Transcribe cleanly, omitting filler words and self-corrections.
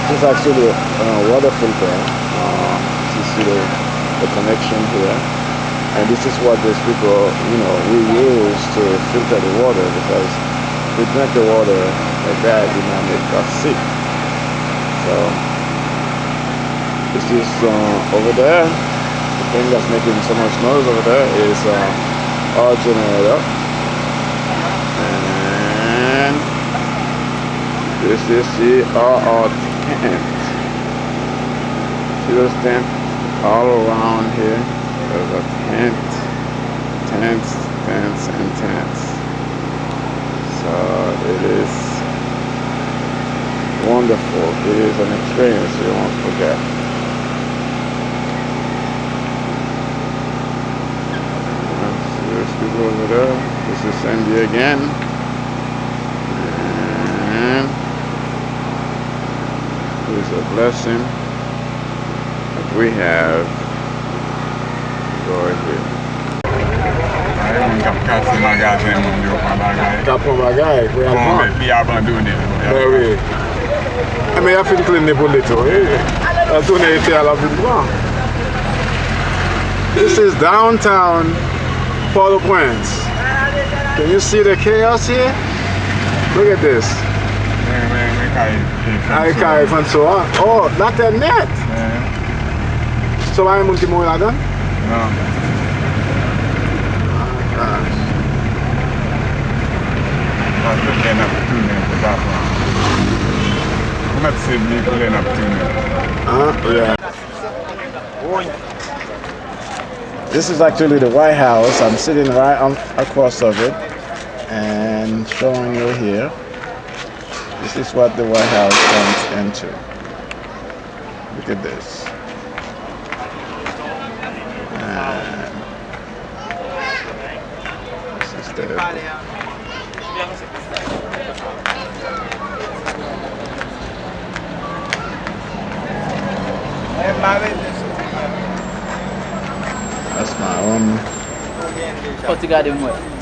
This is actually a water filter. You see the connection here. And this is what those people, we use to filter the water, because if we drink the water like that, it might make us sick. So this is over there. The thing that's making so much noise over there is our generator. And this is our tent. See those tents all around here? There's a tents, and tents. So it is wonderful. It is an experience you won't forget. See those people over there? This is Sandy again. And it is a blessing that we have. Kapon bagay, pou yal pan. Li abandone. Oui. Mais il a fait une clean pour les tours. La tournée était à la ville blanc. This is downtown Port-au-Prince. Can you see the chaos here? Look at this. Ay, François. Oh, that's a net. So why am I going to do No. Yeah. This is actually the White House. I'm sitting right across of it and showing you here. This is what the White House turns into. Look at this. And this is the that's my own. What's the guy doing what?